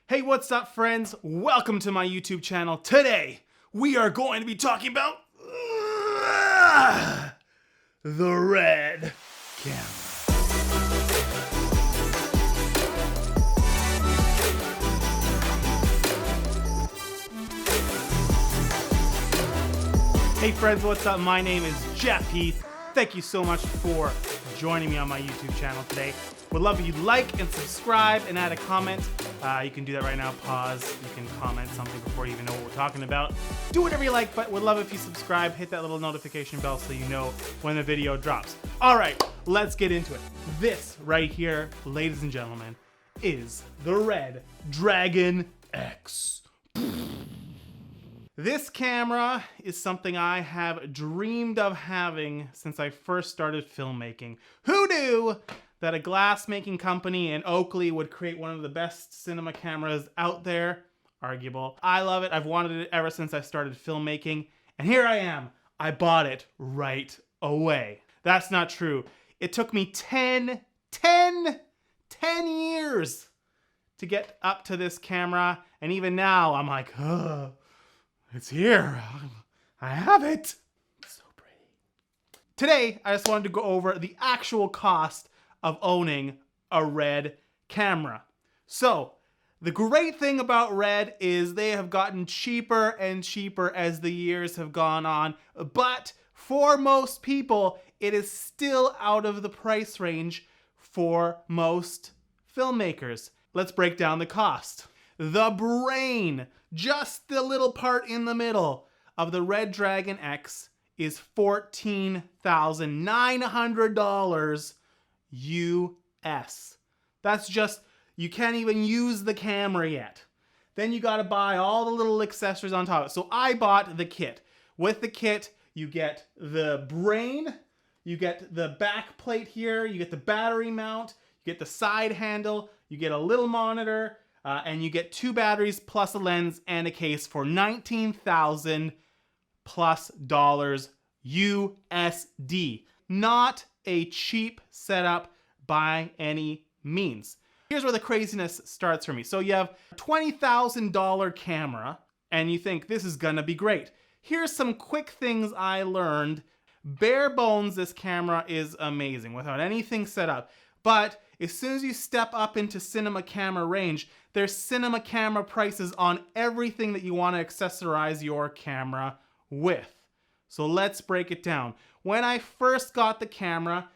Hey, what's up, friends? Welcome to my YouTube channel. Today, we are going to be talking about the Red camera. Hey friends, what's up? My name is Jeff Heath. Thank you so much for joining me on my YouTube channel today. Would love if you like and subscribe and add a comment. You can do that right now. Pause. You can comment something before you even know what we're talking about. Do whatever you like, but would love if you subscribe. Hit that little notification bell so you know when the video drops. All right, let's get into it. This right here, ladies and gentlemen, is the Red Dragon X. This camera is something I have dreamed of having since I first started filmmaking. Who knew that a glass-making company in Oakley would create one of the best cinema cameras out there? Arguable. I love it. I've wanted it ever since I started filmmaking. And here I am. I bought it right away. That's not true. It took me 10 years to get up to this camera. And even now, I'm like, ugh. It's here. I have it. It's so pretty. Today, I just wanted to go over the actual cost of owning a Red camera. So, the great thing about Red is they have gotten cheaper and cheaper as the years have gone on, but for most people, it is still out of the price range for most filmmakers. Let's break down the cost. The brain, just the little part in the middle of the Red Dragon X, is $14,900 US. That's just, you can't even use the camera yet. Then you gotta buy all the little accessories on top. So I bought the kit. With the kit, you get the brain, you get the back plate here, you get the battery mount, you get the side handle, you get a little monitor, and you get 2 batteries plus a lens and a case for $19,000 plus USD. Not a cheap setup by any means. Here's where the craziness starts for me. So you have a $20,000 camera and you think this is gonna be great. Here's some quick things I learned. Bare bones, this camera is amazing without anything set up. But as soon as you step up into cinema camera range, there's cinema camera prices on everything that you want to accessorize your camera with. So let's break it down. When I first got the camera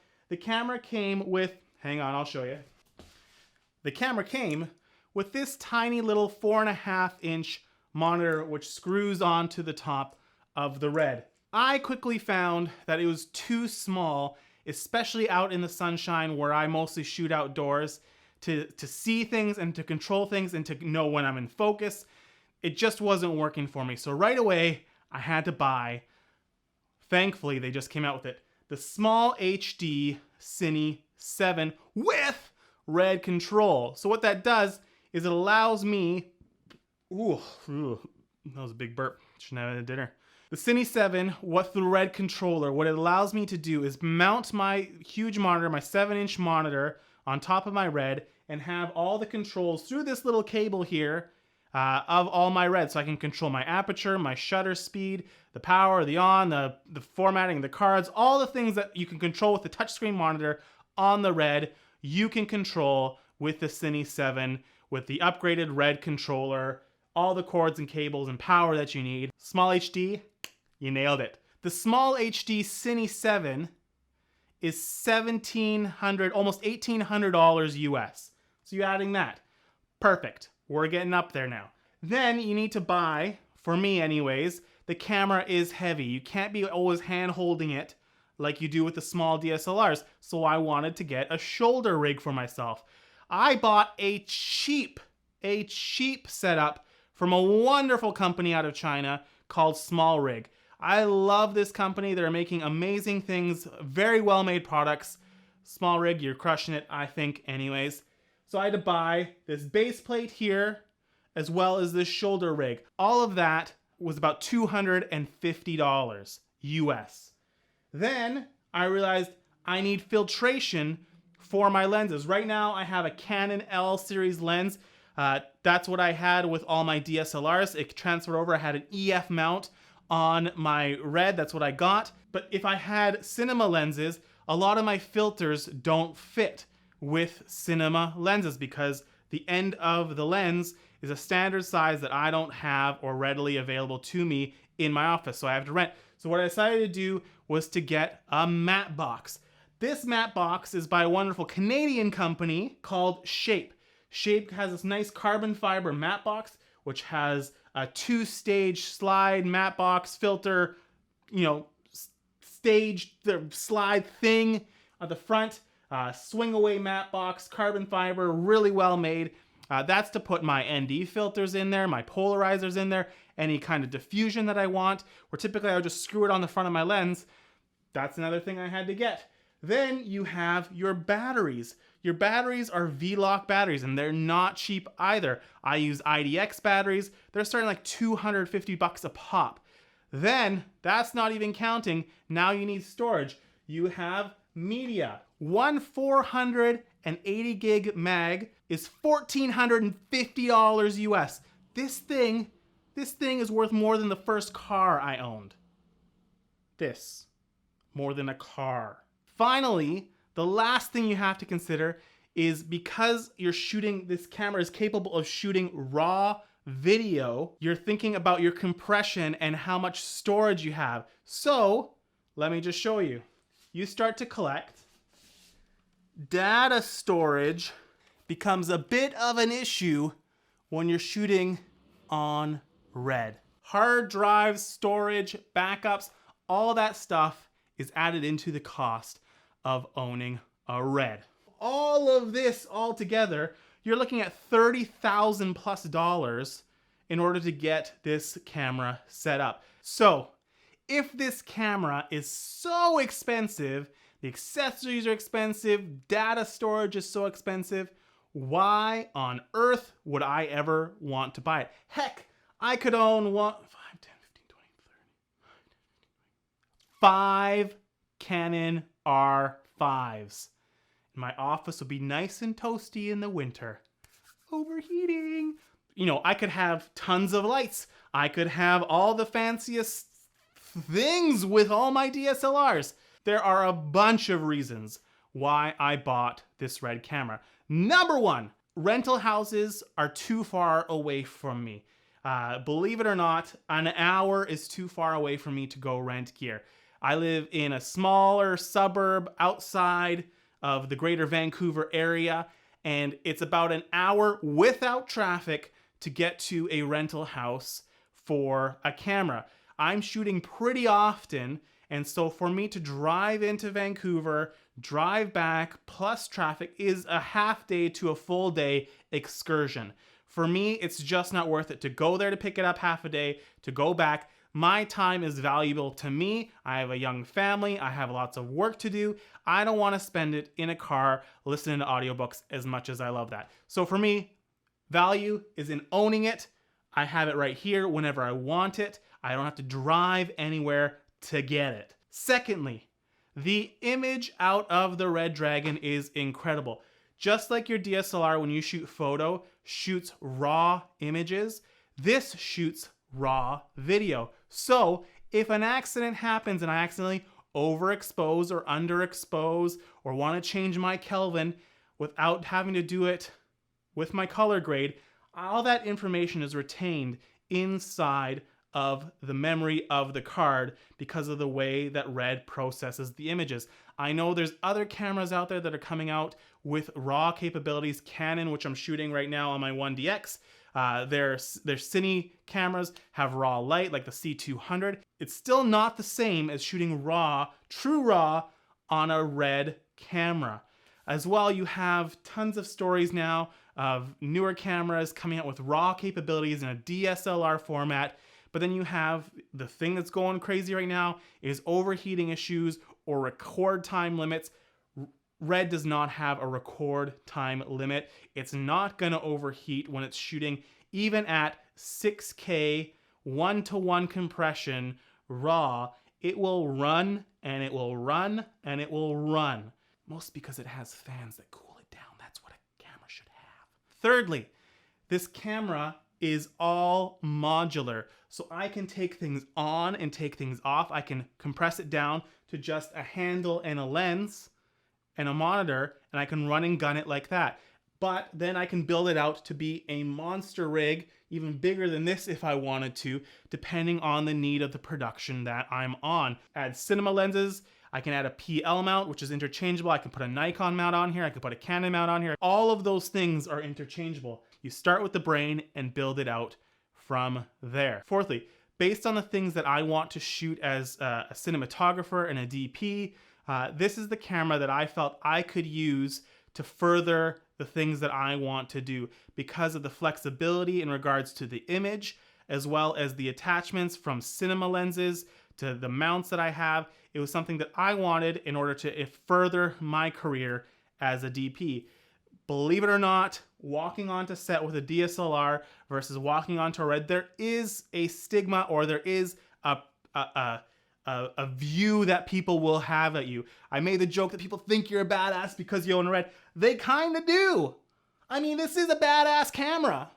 came with, hang on, I'll show you. The camera came with this tiny little 4.5-inch monitor which screws onto the top of the Red. I quickly found that it was too small, especially out in the sunshine where I mostly shoot outdoors, to see things and to control things and to know when I'm in focus. It just wasn't working for me. So right away, I had to buy, thankfully they just came out with it, the SmallRig Cine 7 with Red control. So what that does is it allows me, ooh, that was a big burp, shouldn't have had dinner. The Cine 7 with the Red controller, what it allows me to do is mount my huge monitor, my 7-inch monitor, on top of my Red and have all the controls through this little cable here of all my Red. So I can control my aperture, my shutter speed, the power, the on, the formatting, the cards, all the things that you can control with the touchscreen monitor on the Red, you can control with the Cine 7 with the upgraded Red controller, all the cords and cables and power that you need. SmallRig, you nailed it. The SmallRig Cine 7 is $1,700, almost $1,800 US. So you're adding that. Perfect. We're getting up there now. Then you need to buy, for me anyways, the camera is heavy. You can't be always hand holding it like you do with the small DSLRs. So I wanted to get a shoulder rig for myself. I bought a cheap setup from a wonderful company out of China called SmallRig. I love this company. They're making amazing things, very well-made products. SmallRig, you're crushing it, I think, anyways. So I had to buy this base plate here, as well as this shoulder rig. All of that was about $250 US. Then I realized I need filtration for my lenses. Right now I have a Canon L series lens. That's what I had with all my DSLRs. It transferred over. I had an EF mount on my Red. That's what I got. But if I had cinema lenses, a lot of my filters don't fit with cinema lenses because the end of the lens is a standard size that I don't have or readily available to me in my office, so I have to rent. So what I decided to do was to get a matte box. This matte box is by a wonderful Canadian company called Shape. Shape has this nice carbon fiber matte box, which has a 2-stage slide matte box filter, stage the slide thing at the front, swing away matte box, carbon fiber, really well made. That's to put my ND filters in there, my polarizers in there, any kind of diffusion that I want, where typically I would just screw it on the front of my lens. That's another thing I had to get. Then you have your batteries. Your batteries are V-Lock batteries, and they're not cheap either. I use IDX batteries. They're starting like $250 a pop. Then, that's not even counting, now you need storage. You have media. One 480 gig mag is $1,450 US. This thing is worth more than the first car I owned. This, more than a car. Finally, the last thing you have to consider is because this camera is capable of shooting raw video, you're thinking about your compression and how much storage you have. So, let me just show you. You start to collect. Data storage becomes a bit of an issue when you're shooting on Red. Hard drives, storage, backups, all that stuff is added into the cost of owning a Red. All of this all together, you're looking at $30,000 plus in order to get this camera set up. So, if this camera is so expensive, the accessories are expensive, data storage is so expensive, why on earth would I ever want to buy it? Heck, I could own 5 Canon R5s. My office would be nice and toasty in the winter. Overheating. I could have tons of lights. I could have all the fanciest things with all my DSLRs. There are a bunch of reasons why I bought this Red camera. Number one, rental houses are too far away from me. Believe it or not, an hour is too far away for me to go rent gear. I live in a smaller suburb outside of the greater Vancouver area, and it's about an hour without traffic to get to a rental house for a camera. I'm shooting pretty often, and so for me to drive into Vancouver, drive back, plus traffic is a half day to a full day excursion. For me, it's just not worth it to go there to pick it up half a day, to go back. My time is valuable to me. I have a young family. I have lots of work to do. I don't want to spend it in a car listening to audiobooks as much as I love that. So for me, value is in owning it. I have it right here whenever I want it. I don't have to drive anywhere to get it. Secondly, the image out of the Red Dragon is incredible. Just like your DSLR when you shoot photo shoots raw images, this shoots raw video. So if an accident happens and I accidentally overexpose or underexpose or want to change my Kelvin without having to do it with my color grade, all that information is retained inside of the memory of the card because of the way that Red processes the images. I know there's other cameras out there that are coming out with raw capabilities. Canon, which I'm shooting right now on my 1DX, their Cine cameras have raw light like the C200. It's still not the same as shooting raw, true raw, on a Red camera. As well, you have tons of stories now of newer cameras coming out with raw capabilities in a DSLR format. But then you have the thing that's going crazy right now is overheating issues or record time limits. Red does not have a record time limit. It's not going to overheat when it's shooting even at 6K 1-to-1 compression raw. It will run and it will run and it will run. Mostly because it has fans that cool it down. That's what a camera should have. Thirdly, This camera is all modular, so I can take things on and take things off. I can compress it down to just a handle and a lens and a monitor, and I can run and gun it like that. But then I can build it out to be a monster rig, even bigger than this if I wanted to, depending on the need of the production that I'm on. Add cinema lenses. I can add a PL mount, which is interchangeable. I can put a Nikon mount on here. I can put a Canon mount on here. All of those things are interchangeable. You start with the brain and build it out from there. Fourthly, based on the things that I want to shoot as a cinematographer and a DP, this is the camera that I felt I could use to further the things that I want to do because of the flexibility in regards to the image, as well as the attachments from cinema lenses to the mounts that I have. It was something that I wanted in order to further my career as a DP. Believe it or not, walking onto set with a DSLR versus walking onto a Red, there is a stigma, or there is a view that people will have at you. I made the joke that people think you're a badass because you own a Red. They kind of do. I mean, this is a badass camera.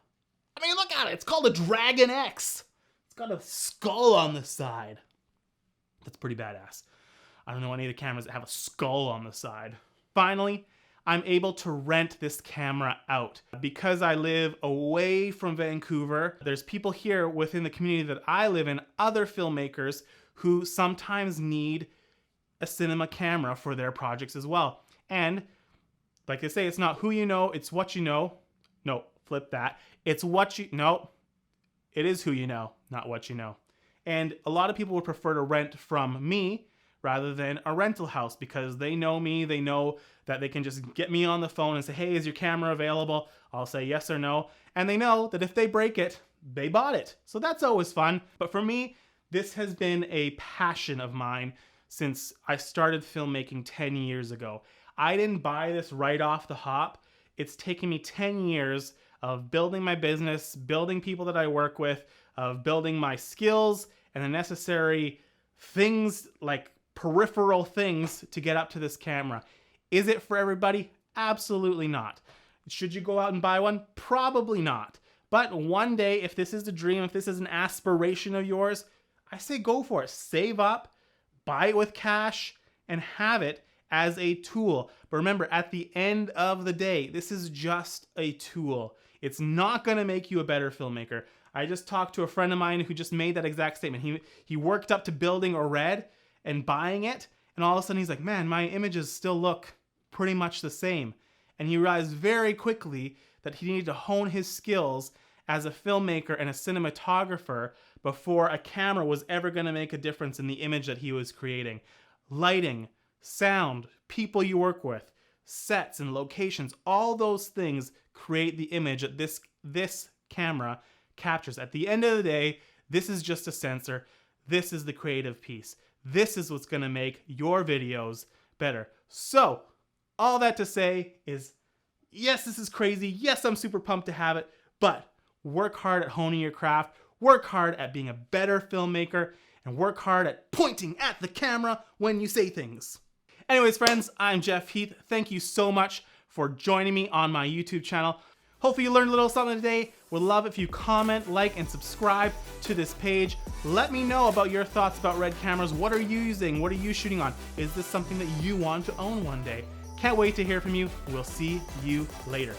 I mean, look at it. It's called a Dragon X. It's got a skull on the side. That's pretty badass. I don't know any of the cameras that have a skull on the side. Finally, I'm able to rent this camera out. Because I live away from Vancouver, there's people here within the community that I live in, other filmmakers, who sometimes need a cinema camera for their projects as well. And like I say, it's not who you know, it's what you know. No, flip that. It's what you know. It is who you know, not what you know. And a lot of people would prefer to rent from me rather than a rental house because they know me, they know that they can just get me on the phone and say, hey, is your camera available? I'll say yes or no. And they know that if they break it, they bought it. So that's always fun. But for me, this has been a passion of mine since I started filmmaking 10 years ago. I didn't buy this right off the hop. It's taken me 10 years of building my business, building people that I work with, of building my skills and the necessary things, like peripheral things, to get up to this camera. Is it for everybody? Absolutely not. Should you go out and buy one? Probably not. But one day, if this is the dream, if this is an aspiration of yours, I say go for it. Save up, buy it with cash, and have it as a tool. But remember, at the end of the day, this is just a tool. It's not going to make you a better filmmaker. I just talked to a friend of mine who just made that exact statement. He worked up to building a Red and buying it, and all of a sudden he's like, man, my images still look pretty much the same. And he realized very quickly that he needed to hone his skills as a filmmaker and a cinematographer before a camera was ever going to make a difference in the image that he was creating. Lighting, sound, people you work with, sets and locations, all those things create the image that this camera captures. At the end of the day, this is just a sensor. This is the creative piece. This is what's going to make your videos better. So, all that to say is, yes, this is crazy. Yes, I'm super pumped to have it, but work hard at honing your craft, work hard at being a better filmmaker, and work hard at pointing at the camera when you say things. Anyways, friends, I'm Jeff Heath. Thank you so much for joining me on my YouTube channel. Hopefully you learned a little something today. Would love if you comment, like, and subscribe to this page. Let me know about your thoughts about Red cameras. What are you using? What are you shooting on? Is this something that you want to own one day? Can't wait to hear from you. We'll see you later.